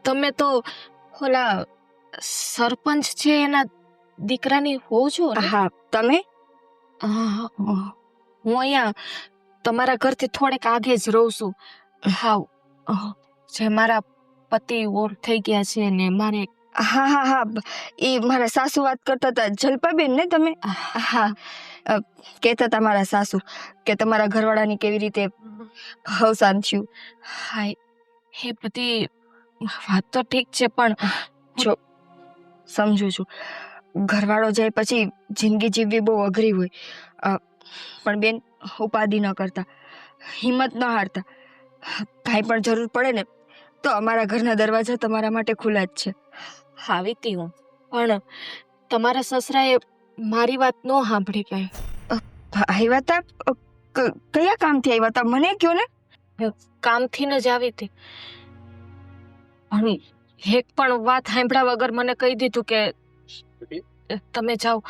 તમે તો ઓલા સરપંચ છે એના દીકરાની હો છો ને? હા, તમે? હા, હું અહીંયા તમારા ઘરથી થોડેક આગે જ રહું છું. હા, જે મારા પતિ ઓર થઈ ગયા છે ને મારે. હા હા હા, એ મારા સાસુ વાત કરતા હતા. જલપાબેન ને તમે? હા, કહેતા હતા મારા સાસુ કે તમારા ઘરવાળાની કેવી રીતે અવસાન થયું. હા, એ બધી વાત તો ઠીક છે, પણ જો સમજુ છું, ઘરવાળો જાય પછી જિંદગી જીવવી બહુ અઘરી હોય. પણ બેન, ઉપાધિ ન કરતા, હિંમત ન હારતા. કાંઈ પણ જરૂર પડે ને તો અમારા ઘરના દરવાજા તમારા માટે ખુલ્લા જ છે. આવી તી હું, પણ તમારા સસરાએ મારી વાત ન સાંભળી. કઈ આવ્યા તા? કયા કામથી આવ્યા તા મને કયો ને. કામથી ન જ આવી હતી, પણ એક પણ વાત સાંભળ્યા વગર મને કહી દીધું કે તમે જાઓ.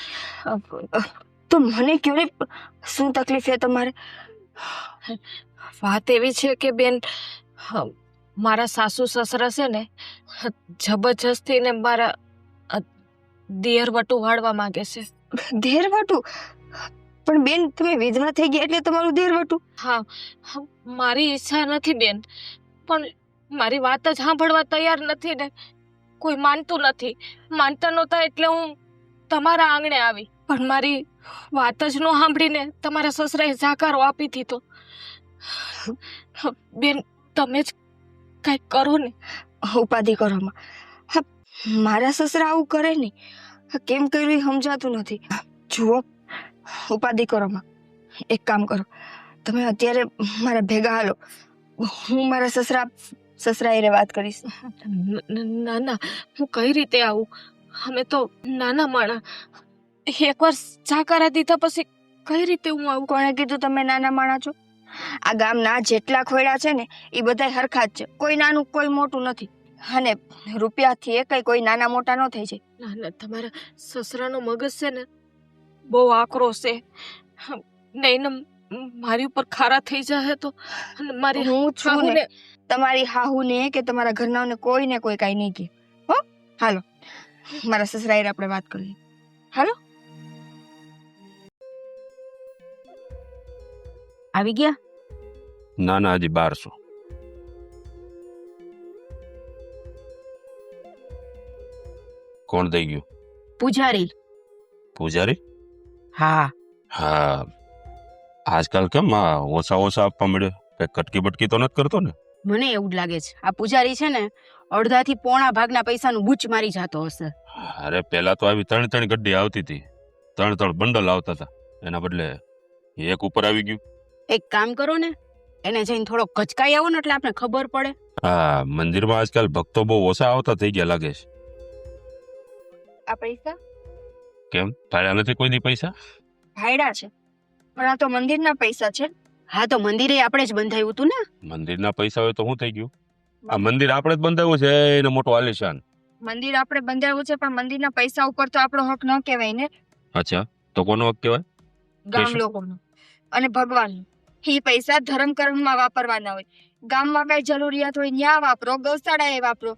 તો મને કયો ને, શું તકલીફ છે તમારે? વાત એવી છે કે બેન, મારા સાસુ સસરા છે ને જબરજસ્તી ને મારા દિયર વટુ વાળવા માંગે છે. દેરવટું? પણ બેન, તમે વિધવા થઈ ગયા એટલે તમારું દેરવટું? હા, મારી ઈચ્છા નથી બેન, પણ મારી વાત જ સાંભળવા તૈયાર નથી ને. કોઈ માનતું નથી. માનતા નહોતા એટલે હું તમારા આંગણે આવી, પણ મારી વાત જ ન સાંભળીને તમારા સસરાએ જાકારો આપી દીધો. બેન, તમે જ કઈક કરો ને. ઉપાધિ કરવામાં? હા, મારા સસરા આવું કરે નહીં. કેમ કર્યું એ સમજાતું નથી. જુઓ, ઉપાધિ કરવામાં એક કામ કરો, તમે અત્યારે મારા ભેગા હાલો. હું મારા સસરા એરે વાત કરીશ. ના ના, હું કઈ રીતે આવું? અમે તો નાના માણા, એકવાર જાકારા દીધા પછી કઈ રીતે હું આવું? કોણે કીધું તમે નાના માણા છો? આ ગામના જેટલા ખોયડા છે ને એ બધા હરખા જ છે. કોઈ નાનું કોઈ મોટું નથી. અને રૂપિયાથી એ કઈ કોઈ નાના મોટા ન થઈ જાય. ના ના, તમારા સસરાનો મગજ છે ને બહુ આકરો છે. નહીં ને મારી ઉપર ખારા થઈ જાય તો મારી હું છું ને, હાહુને તમારી હાહુ ને કે તમારા ઘરનાઓને કોઈ ને કોઈ કઈ નહીં કે. હો, હાલો મારા સસરા એરે આપણે વાત કરીએ. હાલો. આવી ગયા? ના ના, હજી 1200. કોણ દઈ ગયું? પૂજારી. પૂજારી? હા, હા, આજકાલ કેમ ઓછા આપવા મળ્યો? કઈ કટકી બટકી તો નથી કરતો ને? મને એવું જ લાગે છે આ પૂજારી છે ને અડધાથી પોણા ભાગના પૈસાનું બૂચ મારી જતો હશે. અરે પેલા તો આવી 3 ગड्डी આવતી હતી, 3 બંડલ આવતા હતા. એના બદલે એક ઉપર આવી ગયું. એક કામ કરો ને, એને જઈને થોડો કચકાઈ આવો ને એટલે આપણે ખબર પડે. હા, મંદિરમાં આજકાલ ભક્તો બહુ ઓછા આવતા થઈ ગયા લાગે છે. આ પૈસા કેમ ભાડ્યા નથી કોઈ દી પૈસા? ભાયડા છે, પણ આ તો મંદિરના પૈસા છે. હા, તો મંદિરે આપણે જ બંધાયું હતું ને. મંદિરના પૈસા હોય તો શું થઈ ગયું? આ મંદિર આપણે જ બંધાવ્યું છે એને મોટો આલિશાન. મંદિર આપણે બંધાવ્યું છે, પણ મંદિરના પૈસા ઉપર તો આપણો હક ન કહેવાય ને. અચ્છા, તો કોનો હક કહેવાય? ગામ શું? લોકોનો અને ભગવાનનો. એ પૈસા ધર્મ કર્મમાં વાપરવાના હોય. ગામમાં કઈ જરૂરિયાત હોય ન્યા વાપરો, ગૌશાળાએ વાપરો.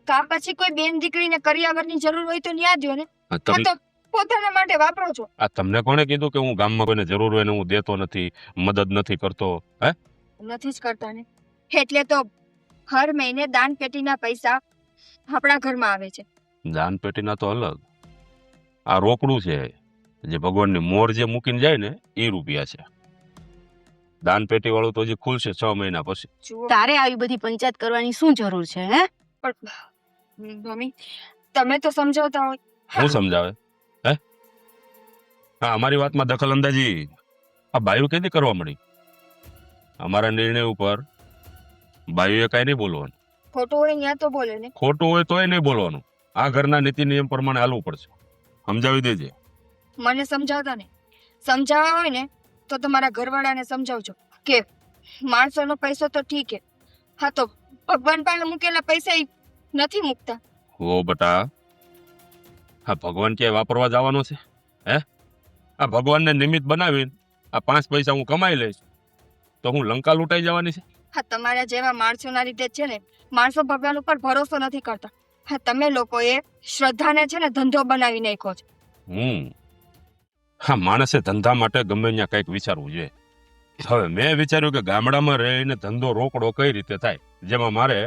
કા પછી કોઈ બેન દીકરીને કરિયાવરની જરૂર હોય તો ન્યા દ્યો ને. આ આ તો પોતાના માટે વાપરો છો. તમને કોણે કીધું કે હું ગામમાં કોઈને જરૂર હોય ને હું દેતો નથી, મદદ નથી કરતો? હે, નથી જ કરતા ને, એટલે તો હર મહિને દાન પેટીના પૈસા આપણા ઘરમાં આવે છે. દાન પેટીના તો અલગ, આ રોકડું છે જે ભગવાનની મોર જે મૂકીને જાય ને એ રૂપિયા છે. દાન પેટી વાળું તો હજી ખુલશે 6 મહિના પછી. જુઓ તારે આવી બધી પંચાયત કરવાની શું જરૂર છે? હે, પણ મમ્મી, તમે તો સમજાવતા હોય. શું સમજાવે? હે, હા, અમારી વાતમાં દખલ અંદાજી આ બાયુ કેદી કરવા મળી? અમારા નિર્ણય ઉપર બાયુએ કાંઈ નહીં બોલવાનું. ખોટું હોય ન્યા તો બોલે ને. ખોટું હોય તોય નહીં બોલવાનું. આ ઘરના નીતિ નિયમ પ્રમાણે હાલવું પડશે. સમજાવી દેજે. મને સમજાવતા ને, સમજાવવા હોય ને તો તમારા ઘરવાળાને સમજાવજો કે માણસોનો પૈસો તો ઠીક છે, હા તો ભગવાન પાસે મૂકેલા પૈસા ઈ નથી મૂકતા. ઓ બટા, આ ભગવાન ક્યાંય વાપરવા જવાનો છે? હે, આ ભગવાનને નિમિત્ત બનાવીને આ 5 પૈસા હું કમાઈ લઈશ તો હું લંકા લૂંટાઈ જવાની છે? હા, તમારા જેવા માણસોના લીધે જ છે ને માણસો ભગવાન ઉપર ભરોસો નથી કરતા. હા, તમે લોકોએ શ્રદ્ધાને છે ને ધંધો બનાવી નાખ્યો છે. હા, માણસે ધંધા માટે ગમે ત્યાં કંઈક વિચારવું જોઈએ. હવે મેં વિચાર્યું કે ગામડામાં રહીને ધંધો રોકડો કઈ રીતે થાય, જેમાં મારે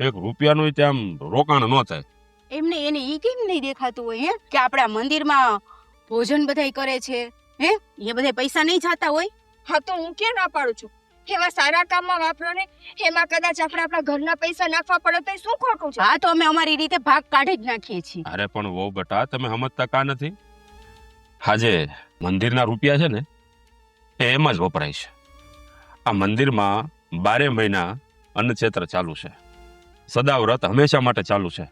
એક રૂપિયાનું ત્યાં રોકાણ ન થાય. એમને એને ઈ કેમ નહીં દેખાતું હોય હે કે આપણા મંદિરમાં ભોજન બધાય કરે છે હે એ બધા પૈસા નહીં જાતા હોય? હા, તો હું ક્યાં ના પાડું છું? એવા સારા કામમાં વાપરો ને. એમાં કદાચ આપણે આપણા ઘરના પૈસા નાખવા પડે તો શું ખોટું છે? હા, તો અમે અમારી રીતે ભાગ કાઢી જ નાખીએ છીએ. અરે પણ વહુ બેટા, તમે સમજતા કા નથી? આજે મંદિરના રૂપિયા છે ને એ એમ જ વપરાય છે. આ મંદિરમાં 12 મહિના અન્નક્ષેત્ર ચાલુ છે, સદાવ્રત હંમેશા માટે ચાલુ છે.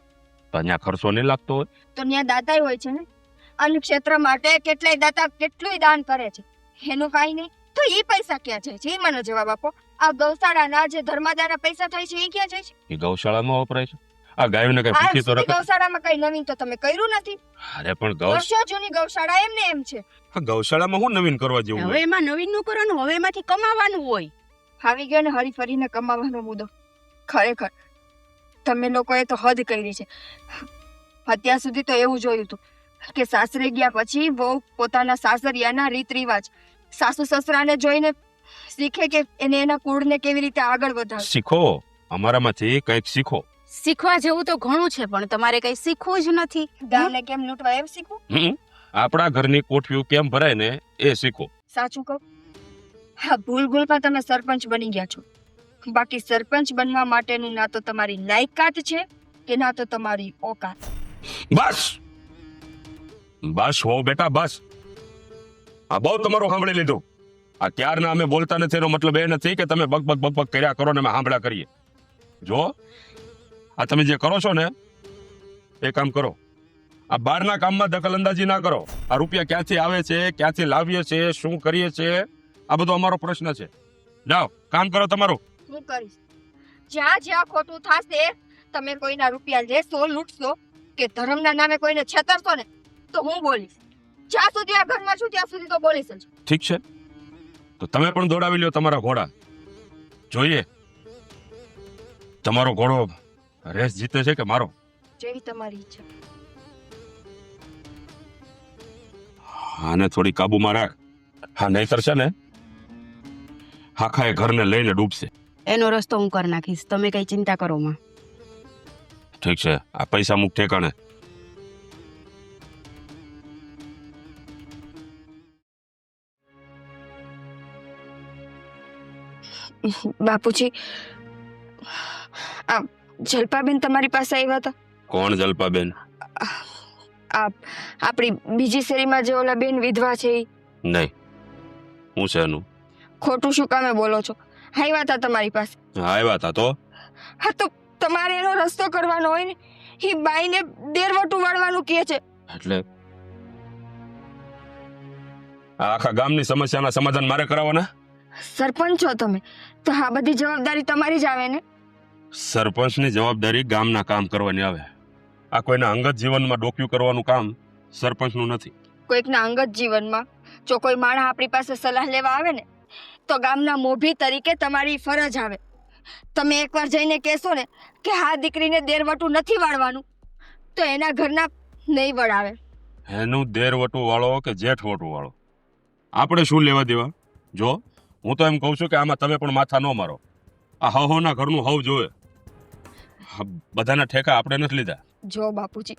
તો અહીંયા ખર્ચો નહીં લાગતો હોય? તો ત્યાં દાતાય હોય છે ને. અન્ન ક્ષેત્ર માટે કેટલાય દાતા કેટલુંય દાન કરે છે. એનું કાંઈ નહીં. તો એ પૈસા ક્યાં જાય છે? એ મને જવાબ આપો. આ ગૌશાળાના જે ધર્માદાના પૈસા થાય છે એ ક્યાં જાય છે? એ ગૌશાળામાં વપરાય છે. આ ગાયોને કઈ આજ ભૂખી તો સુધી રખાય? ગૌશાળામાં કઈ નવીન તો તમે કર્યું નથી. અરે પણ વર્ષો જૂની ગૌશાળા એમને એમ છે. ગૌશાળામાં શું નવીન કરવા જેવું હવે હોય? એમાં નવીન નું કરવાનું, હવે એમાંથી કમાવાનું હોય. આવી ગયો ને હરી ફરીને કમાવાનો મુદ્દો. ખરેખર તમે લોકોએ તો હદ કરી છે. અત્યાર સુધી તો એવું જોયું હતું કે સાસરે ગયા પછી વહુ પોતાના સાસરિયાના રીત રિવાજ સાસુ સસરાને જોઈને શીખે કે એને એના કુળને કેવી રીતે આગળ વધારે. શીખો, અમારામાંથી કંઈક શીખો. શીખવા જેવું તો ઘણું છે પણ તમારે કઈ શીખવું જ નથી. ગામને કેમ લૂંટવા એમ શીખવું. આપણા ઘરની કોઠીઓ કેમ ભરાય ને એ શીખો. સાચું કહું, હા, ભૂલમાં તમે સરપંચ બની ગયા છો. બાકી સરપંચ બનવા માટેનું ના તો તમારી લાયકાત છે કે ના તો તમારી ઓકાત. બસ બસ હો બેટા, બસ. આ બહુ તમારું સાંભળી લીધું. આ ક્યારના અમે બોલતા નથી એનો મતલબ એ નથી કે તમે બક બક બક બક કર્યા કરો ને અમે સાંભળ્યા કરીએ. જો આ તમે જે કરો છો ને એ કામ કરો. આ બહારના કામમાં દખલઅંદાજી ના કરો. આ રૂપિયા ક્યાંથી આવે છે, ક્યાંથી લાવીએ છે, શું કરીએ છે, આ બધો અમારો પ્રશ્ન છે. જાઓ કામ કરો તમારું. હું કરીશ. જ્યાં જ્યાં ખોટું થશે, તમે કોઈના રૂપિયા લેશો, લૂંટશો કે ધર્મના નામે કોઈને છેતરશો ને તો હું બોલીશ. જ્યાં સુધી આ ઘરમાં છું ત્યાં સુધી તો બોલીશ જ. ઠીક છે, તો તમે પણ દોડાવી લ્યો તમારા ઘોડા. જોઈએ તમારો ઘોડો રેસ જીતે છે કે મારો. જેવી તમારી ઈચ્છા. આને થોડી કાબુમાં રાખ. હા, નહીતર છે ને આખા એ ઘરને લઈને ડૂબશે. એનો રસ્તો હું કરી નાખીશ, તમે કઈ ચિંતા કરો માં. ઠીક છે, આ પૈસા મુક ઠેકાણે. બાપુજી, આ જલપાબેન તમારી પાસે આવ્યા હતા. કોણ જલપાબેન? આપણી બીજી શેરીમાં જે ઓલા બેન વિધવા છે ઈ. નહીં, હું છે એનું? ખોટું શું કામે બોલો છો? આવ્યા હતા તમારી પાસે. હા, આવ્યા હતા તો. હા, તો તમારે એનો રસ્તો કરવાનો હોય ને. એ બાઈને દેરવટું વાળવાનું કહે છે. એટલે આ આખા ગામની સમસ્યાના સમાધાન મારે કરાવવાના? સરપંચ છો તમે તો આ બધી જવાબદારી તમારી જ આવે ને. સરપંચની જવાબદારી ગામના કામ કરવાની આવે. આ કોઈના અંગત જીવનમાં ડોક્યું કરવાનું કામ સરપંચનું નથી. કોઈકના અંગત જીવનમાં જો કોઈ માણસ આપણી પાસે સલાહ લેવા આવે ને તો ગામના મોભી તરીકે તમારી ફરજ આવે. તમે એકવાર જઈને કહેશો ને કે આ દીકરીને દેરવટું નથી વાળવાનું તો એના ઘરના નહીં વળાવે. એનું દેરવટું વાળો કે જેઠવટું વાળો આપણે શું લેવા દેવા? જો હું તો એમ કહું છું કે આમાં તમે પણ માથા ન મારો. આ હવના ઘરનું હવ જોવે. બધાના ઠેકા આપણે નથી લીધા. જો બાપુજી,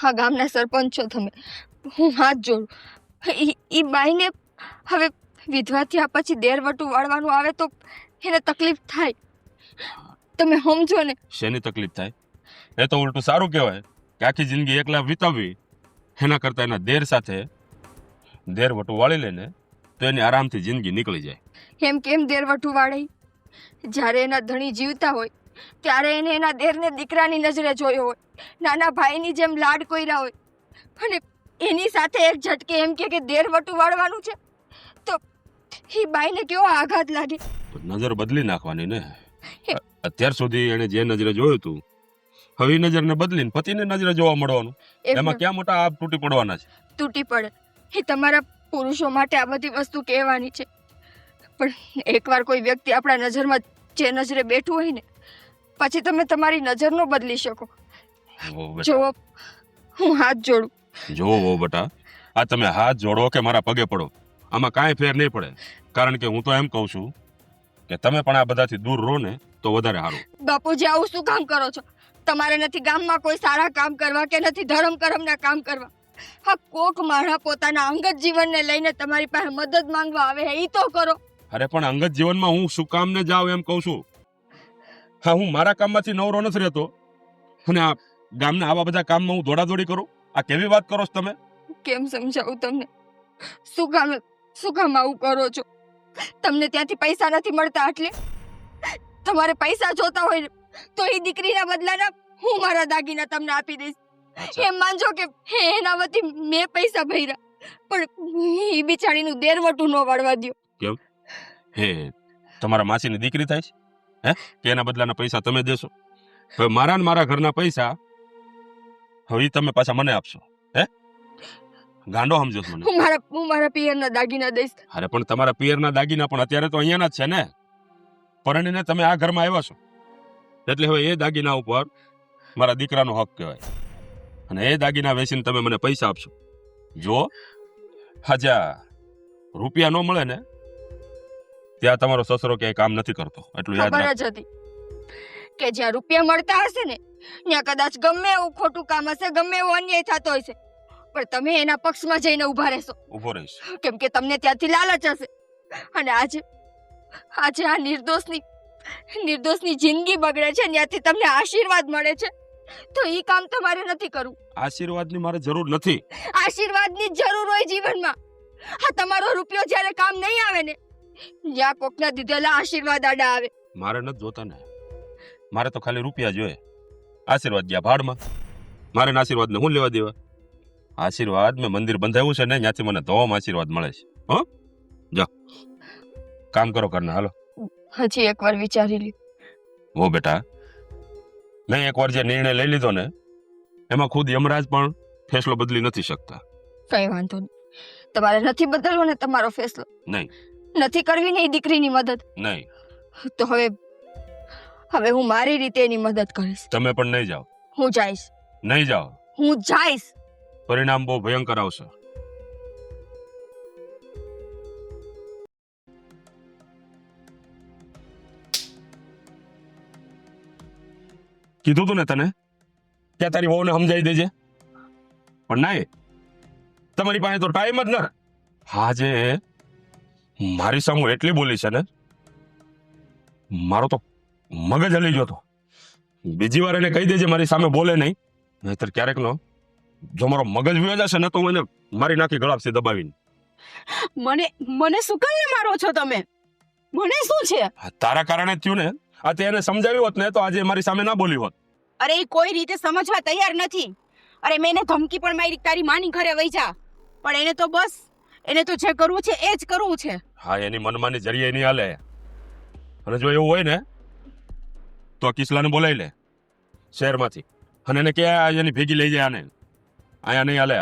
આ ગામના સરપંચ છો તમે, હું હાથ જોડું. ઈ બાઈને હવે વિધવા થયા પછી દેરવટું વાળવાનું આવે તો એને તકલીફ થાય. તમે સમજો ને. શેની તકલીફ થાય? એ તો ઉલટું સારું કહેવાય કે આખી જિંદગી એકલા વિતાવવી એના કરતા એના દેર સાથે દેરવટું વાળી લઈને તો એની આરામથી જિંદગી નીકળી જાય. એમ કેમ દેરવટું વાળે? જ્યારે એના ધણી જીવતા હોય ત્યારે એને એના દેરને દીકરાની નજરે જોયો હોય, નાના ભાઈની જેમ લાડ કોયરા હોય, અને એની સાથે એક ઝટકે એમ કે દેરવટું વાળવાનું છે તો એ બાઈને કેવો આઘાત લાગે. નજર બદલી નાખવાની ને. અત્યાર સુધી એને જે નજરે જોયું હતું હવે એ નજરને બદલીને પતિને નજરે જોવા મળવાનું. એમાં ક્યાં મોટા આપ તૂટી પડવાના છે? તૂટી પડે એ તમારા પુરુષો માટે આ બધી વસ્તુ કહેવાની છે, પણ એકવાર કોઈ વ્યક્તિ આપણા નજરમાં જે નજરે બેઠું હોય ને, પછી તમે તમારી નજર ન બદલી શકો. વો બેટા, જો હું હાથ જોડું. જો વો બેટા, આ તમે હાથ જોડો કે મારા પગે પડો, આમાં કાંઈ ફેર નહીં પડે. કારણ કે હું તો એમ કહું છું કે તમે પણ આ બધાથી દૂર રહો ને તો વધારે સારું. બાપુજી, આવું શું કામ કરો છો? તમારે નથી ગામમાં કોઈ સારા કામ કરવા કે નથી ધર્મ કરમના કામ કરવા. હા, કોક માણસ પોતાના અંગત જીવનને લઈને તમારી પાસે મદદ માંગવા આવે હે, ઈ તો કરો. અરે પણ અંગત જીવનમાં હું શું કામ ને જાઉં એમ કહું છું. હા, હું મારા કામમાંથી નવરો નથી રહેતો અને આ ગામના આવા બધા કામમાં હું દોડાદોડી કરું? આ કેવી વાત કરો છો તમે? કેમ સમજાવું તમને? શું કામ આવું કરો છો? તમને ત્યાંથી પૈસા નથી મળતા એટલે તમારે પૈસા જોતા હોય ને તો એ દીકરીના બદલાના હું મારા દાગીના તમને આપી દઈશ. એમ માનજો કે એના વતી મેં પૈસા ભર્યા, પણ એ બિચારીનું દેરવટું ન વાળવા દ્યો. હે, તમારા માસીની દીકરી થાય છે હે કે એના બદલાના પૈસા તમે દેશો? હવે મારા ને મારા ઘરના પૈસા હવે ઈ તમે પાછા મને આપશો? હે, ગાંડો સમજો છો મને? હું મારા પિયરના દાગીના દઈશ. અરે પણ તમારા પિયરના દાગીના પણ અત્યારે તો અહીંયાના જ છે ને. પરણીને તમે આ ઘરમાં આવ્યા છો એટલે હવે એ દાગીના ઉપર મારા દીકરાનો હક કહેવાય અને એ દાગીના વેચીને તમે મને પૈસા આપશો. જો હજા રૂપિયા ન મળે ને ત્યાં તમારો સસરો ક્યાંય કામ નથી કરતો, એટલું યાદ ખબર રાખ. જ હતી કે જ્યાં રૂપિયા મળતા હશે ને ત્યાં કદાચ ગમે એવું ખોટું કામ હશે, ગમે એવો અન્યાય થતો હશે, પણ તમે એના પક્ષમાં જઈને ઊભા રહેશો. ઉભો રહીશ. કેમ કે તમને ત્યાંથી લાલચ હશે. અને આજે આ નિર્દોષની જિંદગી બગડે છે, ત્યાંથી તમને આશીર્વાદ મળે છે, તો ઈ કામ તમારે નથી કરવું. આશીર્વાદની મારે જરૂર નથી. આશીર્વાદની જ જરૂર હોય જીવનમાં. આ તમારો રૂપિયો જ્યારે કામ નહીં આવે ને, જ્યાં કોકના દીધેલા આશીર્વાદ આડા આવે. મારે નથી જોતા ને, મારે તો ખાલી રૂપિયા જોઈએ. આશીર્વાદ ગયા ભાડમાં. મારે આશીર્વાદ ને હું લેવા દેવા? આશીર્વાદ મેં મંદિર બંધાવ્યું છે ને ત્યાંથી મને ધોમ આશીર્વાદ મળે છે. હો, જાઓ કામ કરો કરના. હાલો, હજી એકવાર વિચારી લ્યો. ઓ બેટા, મેં એકવાર જે નિર્ણય લઈ લીધો ને એમાં ખુદ યમરાજ પણ ફેસલો બદલી નથી શકતા. કઈ વાંધો નહીં, તમારે નથી બદલવો ને તમારો ફેસલો. નહીં. નથી કરવી ને એ દીકરીની મદદ, નહીં. તો હવે હું મારી રીતે એની મદદ કરીશ. તમે પણ નહીં જાઓ. હું જઈશ. નહીં જાઓ. હું જઈશ. પરિણામ બહુ ભયંકર આવશે. કીધું તું ને તને કે તારી વહુને સમજાવી દેજે, પણ નહીં, તમારી પાસે તો ટાઈમ જ ન. હાજે મારી સામે એટલી બોલી છે ને મારો તો મગજ હલી ગયો તો. બીજી વાર એને કહી દેજે મારી સામે બોલે નહીં, નહીતર ક્યારેક નો જો મારો મગજ વયો જશે ને તો હું એને મારી નાખી ગળાપસી દબાવીને. મને શું કામ મારો છો તમે? મને શું છે? તારા કારણે જ થયું ને. આ તે એને સમજાવ્યું હોત ને તો આજે મારી સામે ના બોલી હોત. અરે એ કોઈ રીતે સમજવા તૈયાર નથી. અરે મેં એને ધમકી પણ મારી તારી માની ઘરે વઈ જા, પણ એને તો બસ એને તો જે કરવું છે એ જ કરવું છે. હા, એની મનમાની જરીએ નહીં હાલે. અને જો એવું હોય ને તો કિસલાને બોલાવી લે શહેરમાંથી અને એને કે એની ભેગી લઈ જાય. આને અહીંયા નહીં હાલે.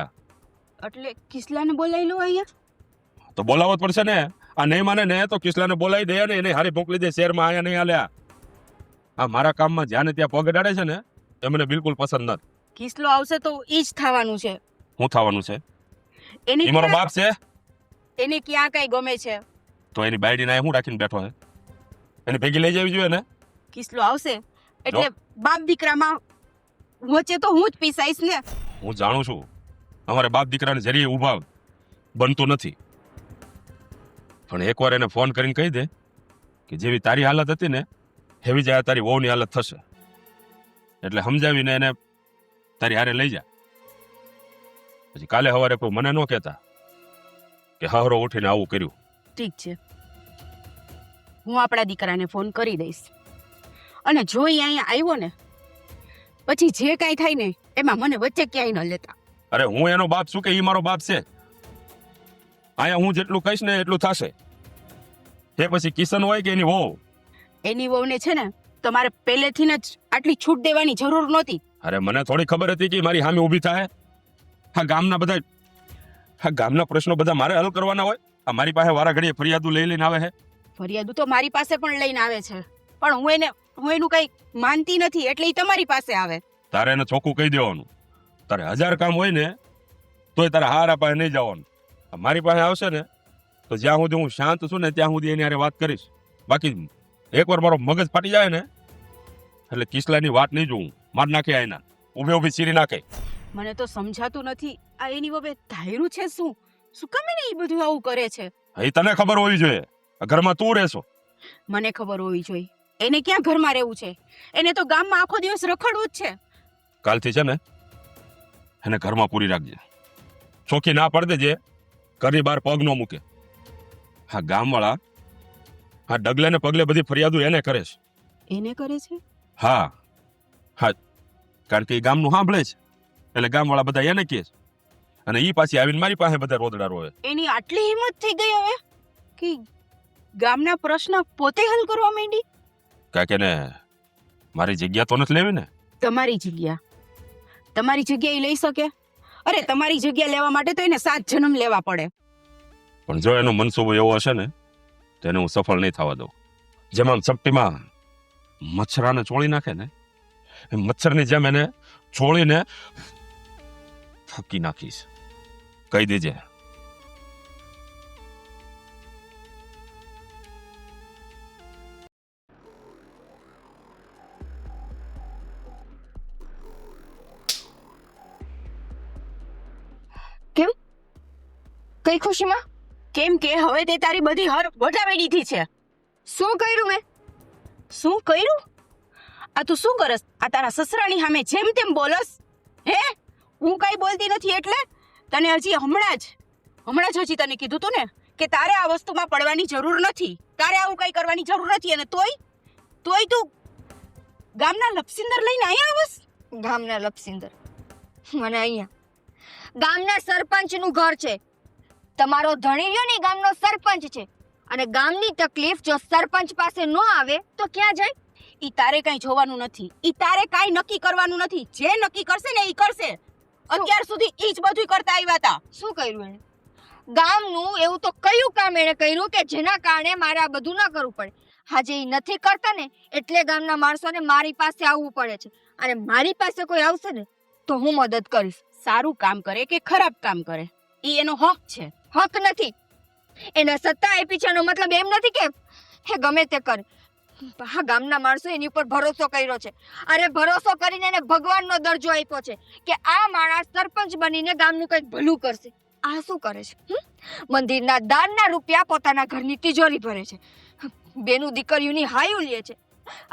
એટલે કિસલાને બોલાવી લો અહીંયા. તો બોલાવવો જ પડશે ને. આ નહીં માને ને તો કિસલાને બોલાવી દે ને એને હારી મોકલી દે શહેરમાં. અહીંયા નહીં હાલે. આ મારા કામમાં જ્યાં ત્યાં પગ અડાડે છે ને એ મને બિલકુલ પસંદ નથી. કિસલો આવશે તો ઈ જ થવાનું છે. શું થવાનું છે? એને ઈ મારો બાપ છે. એને ક્યાં કઈ ગમે છે તો એની બાયડીને અહીંયા હું રાખીને બેઠો છે? એને ભેગી લઈ જવી જોઈએ ને. કિસલો આવશે એટલે બાપ દીકરામાં વચ્ચે તો હું જ પીસાઈશ ને. હું જાણું છું અમારે બાપ દીકરાને જરીએ ઊભા બનતું નથી, પણ એકવાર એને ફોન કરીને કહી દે કે જેવી તારી હાલત હતી ને એવી જ તારી વહુની હાલત થશે, એટલે સમજાવીને એને તારી હારે લઈ જા. પછી કાલે સવારે કોઈ મને ન કહેતા કે હારો ઉઠીને આવું કર્યું. ઠીક છે, હું આપણા દીકરાને ફોન કરી દઈશ અને જો ઈ અહીંયા આવ્યો ને પછી જે કાંઈ થાય ને એમાં મને વચ્ચે ક્યાંય ન લેતા. અરે હું એનો બાપ છું કે ઈ મારો બાપ છે? અહીંયા હું જેટલું કહીશ ને એટલું થશે. એ પછી કિશન હોય કે એની વહુ, એની વહુને છે ને તમારે પહેલેથી જ આટલી છૂટ દેવાની જરૂર નહોતી. અરે મને થોડી ખબર હતી કે મારી સામે ઊભી થાય. આ ગામના પ્રશ્નો બધા મારે હલ કરવાના હોય? આ મારી પાસે વારા ઘડીએ ફરિયાદો લઈ લઈને આવે છે ફરિયાદ તો મારી પાસે પણ લઈને આવે છે, પણ હું એનું કઈ માનતી નથી એટલે ઈ તમારી પાસે આવે. તારે એને ચોખ્ખું કહી દેવાનું. તારે 1000 કામ હોય ને તોય તારે હારા પાસે નહીં જવાનું. આ મારી પાસે આવશે ને તો જ્યાં સુધી હું શાંત છું ને ત્યાં સુધી એની હારે વાત કરીશ. બાકી એકવાર મારો મગજ ફાટી જાય ને એટલે કિસલાની વાત નહીં જોઉં. માર નાખે એના ઊભી ચીરી નાખે. મને તો સમજાતું નથી આ એની વબે ધાયરું છે શું કામ એને ઈ બધું આવું કરે છે? એ તને ખબર હોવી જોઈએ. આ ઘરમાં તું રહેશો. મને ખબર હોવી જોઈએ. એને ક્યાં ઘરમાં રહેવું છે? એને તો ગામમાં આખો દિવસ રખડવું જ છે. કાલથી છે ને એને ઘરમાં પૂરી રાખજે. ચોખ્ખી ના પડ દેજે. ઘરની બહાર પગ ન મૂકે. હા ગામવાળા હા ડગલે ને પગલે બધી ફરિયાદો એને કરે છે. એને કરે છે? હા હા, કારણ કે એ ગામનું સાંભળે છે એટલે ગામવાળા બધા એને કહે છે અને ઈ પાછી આવીને મારી પાસે બધા રોદડા રોવે. એની આટલી હિંમત થઈ ગઈ હવે કે ગામના પ્રશ્ન પોતે હલ કરવા માંડી? કારણ કે ને મારી જગ્યા તો નથી લેવી ને. તમારી જગ્યા એ લઈ શકે? અરે તમારી જગ્યા લેવા માટે તો એને 7 જન્મ લેવા પડે. પણ જો એનો મનસૂબો એવો હશે ને તો એને હું સફળ નહીં થવા દઉં. જેમ આમ ચપટીમાં મચ્છરાને ચોળી નાખે ને એ મચ્છરની જેમ એને ચોળીને ફૂકી નાખીશ. કહી દેજે. કઈ ખુશીમાં? કેમ કે હવે તે તારી બધી હર વટાવી દીધી છે. શું કર્યું મેં? શું કર્યું? આ તું શું કરસ? આ તારા સસરાની સામે જેમ તેમ બોલસ? હે? હું કઈ બોલતી નથી એટલે તને હમણાં જ હજી તને કીધું તું ને કે તારે આ વસ્તુમાં પડવાની જરૂર નથી, તારે આવું કઈ કરવાની જરૂર નથી. અને તોય તું ગામના લપસિંદર લઈને અહીંયા આવસ? ગામના લપસિંદર? મને અહીંયા ગામના સરપંચનું ઘર છે. તમારો ધણી રહ્યો ને ગામનો સરપંચ છે અને ગામની તકલીફ જો સરપંચ પાસે ન આવે તો ક્યાં જાય? ઈ તારે કઈ જોવાનું નથી, ઈ તારે કઈ નક્કી કરવાનું નથી. જે નક્કી કરશે ને ઈ કરશે. અત્યાર સુધી ઈ જ બધું કરતા આવ્યા હતા. શું કર્યું એને? ગામનું એવું તો કયું કામ એને કર્યું કે જેના કારણે મારે આ બધું ન કરવું પડે? આજે ઈ નથી કરતા ને એટલે ગામના માણસોને મારી પાસે આવવું પડે છે અને મારી પાસે કોઈ આવશે ને તો હું મદદ કરીશ. સારું કામ કરે કે ખરાબ કામ કરે ઈ એનો હક છે. હક નથી, એને સત્તા આપી છે એનો મતલબ એમ નથી કે હે ગમે તે કરે. હા ગામના માણસો એની ઉપર ભરોસો કર્યો છે. અરે ભરોસો કરીને એને ભગવાનનો દરજ્જો આપ્યો છે કે આ માણસ સરપંચ બનીને ગામનું કંઈક ભલું કરશે. આ શું કરે છે? મંદિરના દાનના રૂપિયા પોતાના ઘરની તિજોરી ભરે છે, બેનું દીકરીઓની હાયું લે છે.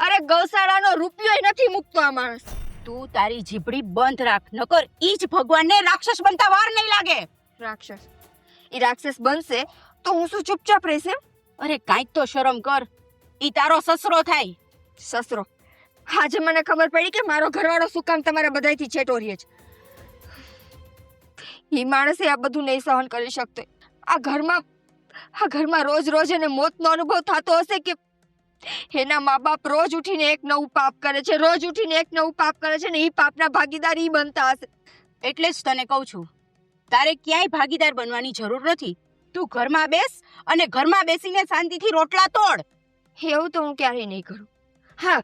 અરે ગૌશાળાનો રૂપિયો નથી મૂકતો આ માણસ. તું તારી જીભડી બંધ રાખ, નકર ઈ જ ભગવાનને રાક્ષસ બનતા વાર નહીં લાગે. રાક્ષસ? ઈ રાક્ષસ બનશે તો હું શું ચૂપચાપ રહીશ એમ? અરે કાંઈક તો શરમ કર. ઈ તારો સસરો થાય. સસરો? આજે મને ખબર પડી કે મારો ઘરવાળો શું કામ તમારા બધાયથી છેટો રહે છે. ઈ માણસે આ બધું નહીં સહન કરી શકતો. આ ઘરમાં રોજ એને મોતનો અનુભવ થતો હશે કે એના મા બાપ રોજ ઉઠીને એક નવું પાપ કરે છે ને ઈ પાપના ભાગીદાર ઈ બનતા હશે. એટલે જ તને કહું છું તારે ક્યાંય ભાગીદાર બનવાની જરૂર નથી. તું ઘરમાં બેસ અને ઘરમાં બેસીને શાંતિથી રોટલા તોડ. એવું તો હું ક્યારેય નહીં કરું. હા,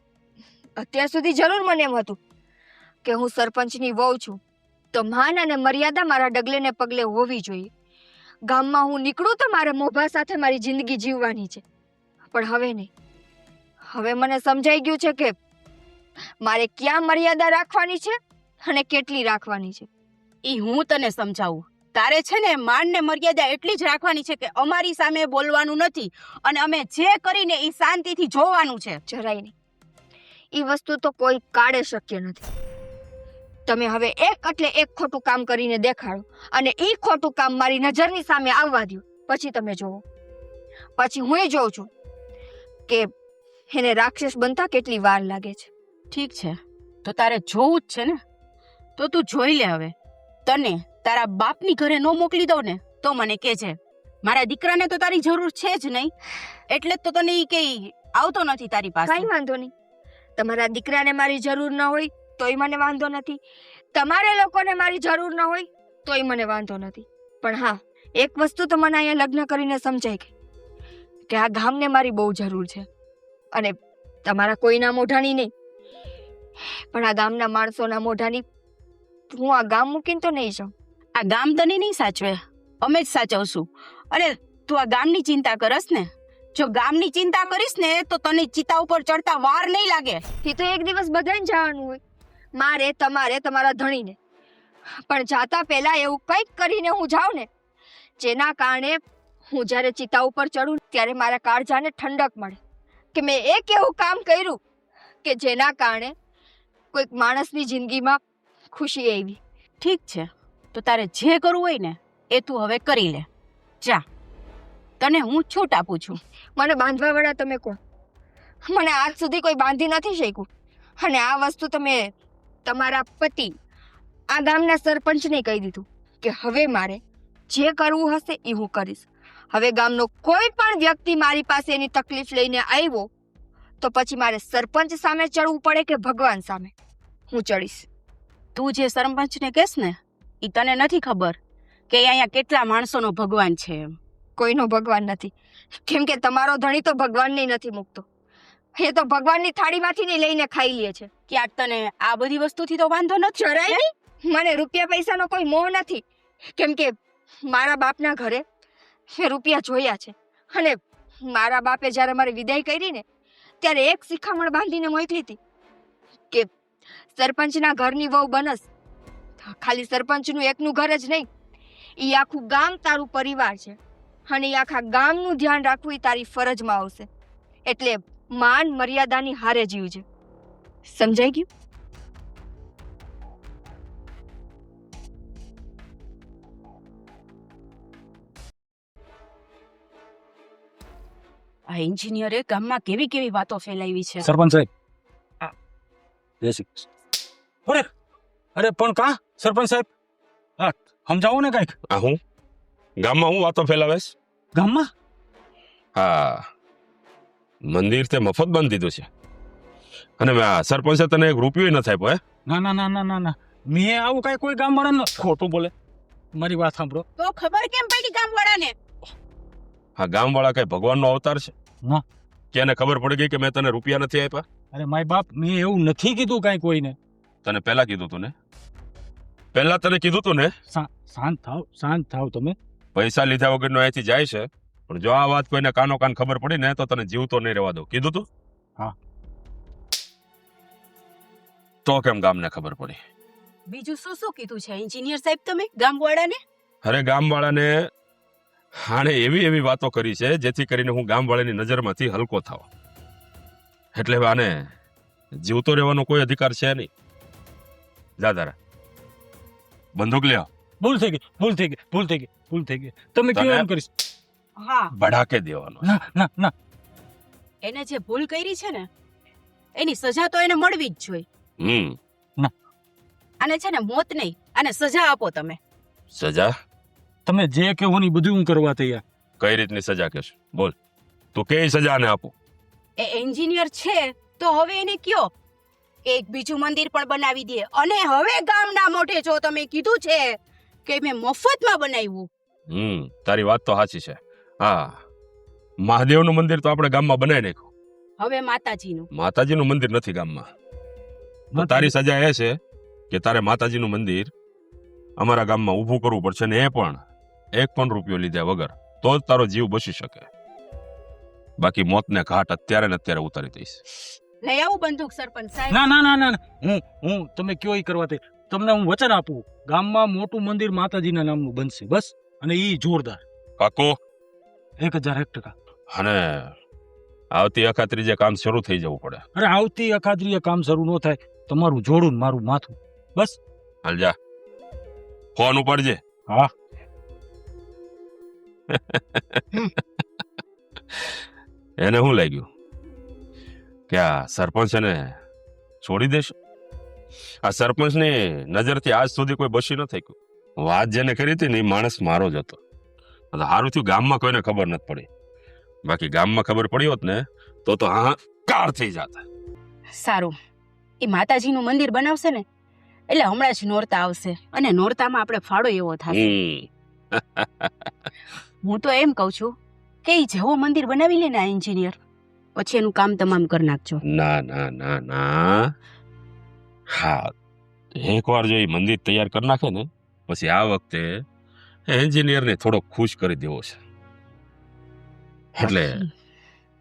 અત્યાર સુધી જરૂર મને એમ હતું કે હું સરપંચની વહુ છું તો માન અને મર્યાદા મારા ડગલે ને પગલે હોવી જોઈએ. ગામમાં હું નીકળું તો મારા મોભા સાથે મારી જિંદગી જીવવાની છે. પણ હવે નહીં. હવે મને સમજાઈ ગયું છે કે મારે ક્યાં મર્યાદા રાખવાની છે અને કેટલી રાખવાની છે. ઈ હું તને સમજાવું. તારે છે ને માન ને મર્યાદા એટલી જ રાખવાની છે કે અમારી સામે બોલવાનું નથી અને અમે જે કરીને ઈ શાંતિથી જોવાનું છે. જરાય નહીં. ઈ વસ્તુ તો કોઈ કાળે શક્ય નથી. તમે હવે એક ખોટું કામ કરીને દેખાડો અને ઈ ખોટું કામ મારી નજરની સામે આવવા દો, પછી તમે જોવો. પછી હું જોઉં છું કે એને રાક્ષસ બનતા કેટલી વાર લાગે છે. ઠીક છે, તો તારે જોવું જ છે ને તો તું જોઈ લે. હવે તને તારા બાપની ઘરે ન મોકલી દઉં ને તો મને કહેજે. મારા દીકરાને તો તારી જરૂર છે જ નહીં એટલે જ તો તને ઈ કઈ આવતો નથી તારી પાસે. કઈ વાંધો નહીં. તમારા દીકરાને મારી જરૂર ન હોય તોય મને વાંધો નથી, તમારે લોકોને મારી જરૂર ન હોય તોય મને વાંધો નથી. પણ હા, એક વસ્તુ તો મને અહીંયા લગ્ન કરીને સમજાઈ ગઈ કે આ ગામને મારી બહુ જરૂર છે અને તમારા કોઈના મોઢાની નહીં પણ આ ગામના માણસોના મોઢાની હું આ ગામ મૂકીને તો નહીં જાઉં. આ ગામ તને નહીં સાચવે, અમે જ સાચવશું. અને તું આ ગામની ચિંતા કરસ ને, જો ગામની ચિંતા કરીશ ને તો તને ચિતા ઉપર ચડતા વાર નહીં લાગે. એ તો એક દિવસ બધાને જવાનું હોય, મારે, તમારે, તમારા ધણીને. પણ જાતા પહેલા એવું કંઈક કરીને હું જાઉં ને જેના કારણે હું જ્યારે ચિતા ઉપર ચડું ત્યારે મારા કાળજાને ઠંડક મળે કે મેં એક એવું કામ કર્યું કે જેના કારણે કોઈક માણસની જિંદગીમાં ખુશી આવી. ઠીક છે, તો તારે જે કરવું હોય ને એ તું હવે કરી લે. જા, તને હું છૂટ આપું છું. મને બાંધવાવાળા તમે કોણ? મને આજ સુધી કોઈ બાંધી નથી શક્યું. અને આ વસ્તુ તમે તમારા પતિ આ ગામના સરપંચને કહી દીધું કે હવે મારે જે કરવું હશે એ હું કરીશ. હવે ગામનો કોઈ પણ વ્યક્તિ મારી પાસે એની તકલીફ લઈને આવ્યો તો પછી મારે સરપંચ સામે ચડવું પડે કે ભગવાન સામે, હું ચડીશ. તું જે સરપંચને કહેશ ને એ તને નથી ખબર કે અહીંયા કેટલા માણસોનો ભગવાન છે એમ. કોઈનો ભગવાન નથી, કેમ કે તમારો ધણી તો ભગવાનને નથી મૂકતો. એ તો ભગવાનની થાળીમાંથી નહીં લઈને ખાઈ લે છે. ક્યાંક તને આ બધી વસ્તુથી તો વાંધો નથી. જરાય નહીં. મને રૂપિયા પૈસાનો કોઈ મોહ નથી, કેમ કે મારા બાપના ઘરે મેં રૂપિયા જોયા છે. અને મારા બાપે જ્યારે મારી વિદાય કરી ને ત્યારે એક શિખામણ બાંધીને મોકલી હતી કે સરપંચના ઘરની વહુ બનસ. ખાલી સરપંચનું એકનું ઘર જ નહીં, એ આખું ગામ તારું પરિવાર છે અને એ આખા ગામનું ધ્યાન રાખવું એ તારી ફરજમાં આવશે. એટલે માન મર્યાદાની હારે જીવજે. સમજાઈ ગયું? આ એન્જિનિયરે ગામમાં કેવી કેવી વાતો ફેલાવી છે. સરપંચ સાહેબ, જય શ્રી કૃષ્ણ. અરે અરે પણ કા સરપંચ સાહેબ, હા સમજાવો ને કઈક. આ હું ગામમાં હું વાતો ફેલાવેશ? ગામમાં હા, મંદિર તે મફત બાંધી દીધું છે અને સરપંચે તને એક રૂપિયો નથી આપ્યો. ના ના ના ના ના ના, મેં આવું કઈ કોઈ ગામ વાળા ખોટું બોલે. મારી વાત સાંભળો. તો ખબર કેમ પડી ગામવાળાને? હા, ગામવાળા કઈ ભગવાનનો અવતાર છે? ના. કે એને ખબર પડી ગઈ કે મેં તને રૂપિયા નથી આપ્યા? અરે માય બાપ, મેં એવું નથી કીધું કઈ કોઈને. તને પહેલા કીધું તું ને? પહેલા તને કીધું તું ને? શાંત થાવ તમે. પૈસા લીધા વગરનો અહીંથી જાય છે, પણ જો આ વાત કોઈને કાનો કાન ખબર પડી ને તો તને જીવતો નહીં રહેવા દઉં. કીધું તું? હા. તો કેમ ગામને ખબર પડી? બીજું શું શું કીધું છે એન્જિનિયર સાહેબ તમે ગામવાળાને? અરે ગામવાળાને હાણે એવી એવી વાતો કરી છે જેથી કરીને હું ગામવાળાની નજરમાંથી હલકો થાવ. એટલે હવે આને જીવતો રહેવાનો કોઈ અધિકાર છે નહીં. જા તારા બંદૂક લે આવ. ભૂલ થઈ ગઈ. તમે કેવું એમ કરીશ? હા, ભડાકે દેવાનો. ના ના ના, એને જે ભૂલ કરી છે ને એની સજા તો એને મળવી જ જોઈએ. આને છે ને મોત નહીં, આને સજા આપો તમે. સજા? તમે જે કહેવો ને બધું હું કરવા તૈયાર. કઈ રીતની સજા કહેશ? બોલ. તું કઈ સજાને આપું? એ એન્જિનિયર છે તો હવે એને કયો એક બીજું મંદિર પણ બનાવી દે. અને હવે ગામના મોઢે જો તમે કીધું છે કે મેં મફતમાં બનાવ્યું. તારી વાત તો સાચી છે. હા, મહાદેવનું મંદિર તો આપણે ગામમાં બનાવી નાખ્યું. હવે માતાજીનું. માતાજીનું મંદિર નથી ગામમાં. તો તારી સજા એ છે કે તારે માતાજીનું મંદિર અમારા ગામમાં ઊભું કરવું પડશે ને એ પણ 1 પણ રૂપિયો લીધા વગર. તો જ તારો જીવ બચી શકે. બાકી મોતને ઘાટ અત્યારે ને અત્યારે ઉતારી દઈશ. લઈ આવું બંદૂક સરપંચ સાહેબ. ના ના ના ના, હું તમે કયો ઈ કરવા તે. તમને હું વચન આપું, ગામમાં મોટું મંદિર માતાજીના નામનું બનશે બસ, અને ઈ જોરદાર. પાકો? 1001%. અને આવતી અખાત્રીજે કામ શરૂ થઈ જવું પડે. અરે આવતી અખાત્રીએ કામ શરૂ ન થાય, તમારું જોડું ને મારું માથું બસ. હાલ જા, ફોન ઉપાડજે. હા. એને શું લાગ્યું કે આ સરપંચ એને છોડી દેશે? આ સરપંચની નજરથી આજ સુધી કોઈ બચી ન થઈ ગયું. વાત જેને કરી હતી ને એ માણસ મારો જ હતો. સારું થયું ગામમાં કોઈને ખબર નથી પડી. બાકી ગામમાં ખબર પડી હોત ને તો હા કાર થઈ જાત. સારું, એ માતાજીનું મંદિર બનાવશે ને એટલે હમણાં જ નોરતા આવશે અને નોરતામાં આપણે ફાળો એવો થશે. હું તો એમ કહું છું કે ઈ જેવો મંદિર બનાવી લે ને આ એન્જિનિયર, પછી એનું કામ તમામ કરી નાખજો. ના ના ના ના હા, એકવાર જો એ મંદિર તૈયાર કરી નાખે ને પછી આ વખતે એન્જિનિયરને થોડો ખુશ કરી દેવો છે, એટલે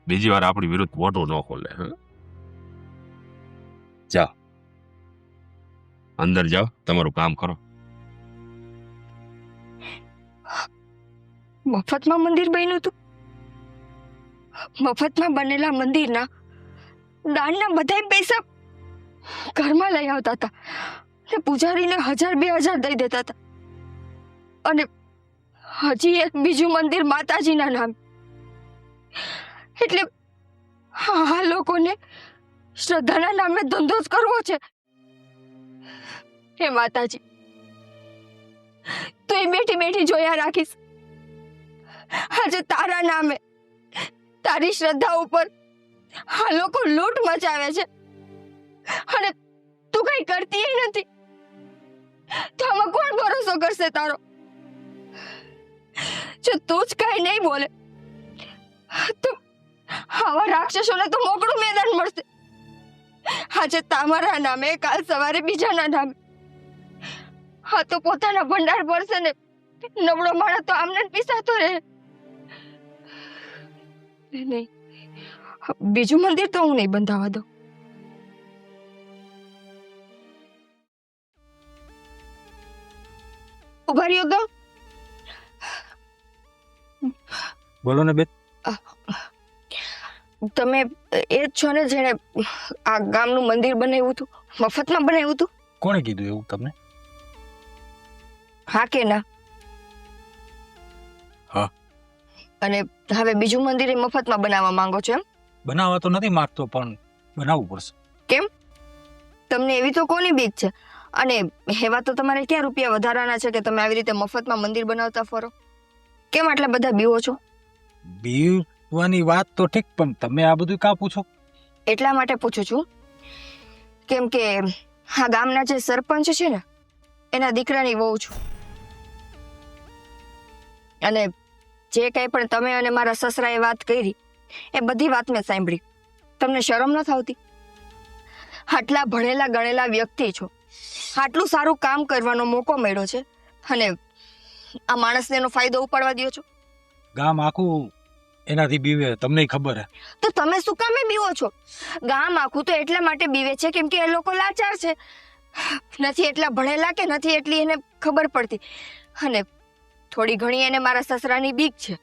બીજી વાર આપણી વિરુદ્ધ મોઢું ન ખોલે. હા, જાઓ અંદર જાઓ, તમારું કામ કરો. મફતમાં મંદિર બન્યું હતું. મફતમાં બનેલા મંદિરના દાનના બધાય પૈસા ઘરમાં લઈ આવતા હતા ને પૂજારીને 1000-2000 દઈ દેતા હતા. અને હજી એક બીજું મંદિર માતાજીના નામ. એટલે આ લોકોને શ્રદ્ધાના નામે ધંધો જ કરવો છે. હે માતાજી, તો એ બેઠી બેઠી જોયા રાખીશ. આજે તારા નામે, તારી શ્રદ્ધા ઉપર આ લોકો લૂંટ મચાવે છે અને તું કઈ કરતી નથી. તો આમાં કોણ ભરોસો કરશે તારો? જો તું જ કઈ નહીં બોલે તો આવા રાક્ષસોને તો મોકળું મેદાન મળશે. આજે તમારા નામે, કાલ સવારે બીજાના નામે. હા, તો પોતાના ભંડાર ભરશે ને નબળો માણસ તો આમને પીસાતો રહે. નહીં, બીજું મંદિર તો હું નહીં બંધાવા દઉં. ઉભા રહ્યો તો. બોલો ને બેન. તમે એ જ છો ને જેણે આ ગામનું મંદિર બનાવ્યું હતું, મફતમાં બનાવ્યું હતું? કોણે કીધું એવું તમને? હા કે ના? હા. અને હવે બીજું મંદિર એ મફતમાં બનાવવા માંગો છો એમ? બનાવવા તો નથી માંગતો, પણ બનાવવું પડશે. તમને એવી તો કોની બીક છે? અને એવા તો તમારે ક્યાં રૂપિયા વધારાના છે કે તમે આવી રીતે મફતમાં મંદિર બનાવતા ફરો? કેમ આટલા બધા બીવો છો? બીવાની વાત તો ઠીક, પણ તમે આ બધું કાં પૂછો? એટલા માટે પૂછું છું કેમ કે આ ગામના જે સરપંચ છે ને એના દીકરાની વહુ છું. અને જે કંઈ પણ તમે અને મારા સસરાએ વાત કરી એ બધી વાત મેં સાંભળી. તમને શરમ ન આવતી? આટલા ભણેલા ગણેલા વ્યક્તિ છો, આટલું સારું કામ કરવાનો મોકો મળ્યો છે અને આ માણસને એનો ફાયદો ઉપાડવા દો છો. ગામ આખું એનાથી બીવે, તમને ખબર હે. તો તમે શું કામે બીવો છો? ગામ આખું તો એટલા માટે બીવે છે કેમ કે એ લોકો લાચાર છે, નથી એટલા ભણેલા કે નથી એટલી એને ખબર પડતી. અને થોડી ઘણી એને મારા સસરાની બીક છે.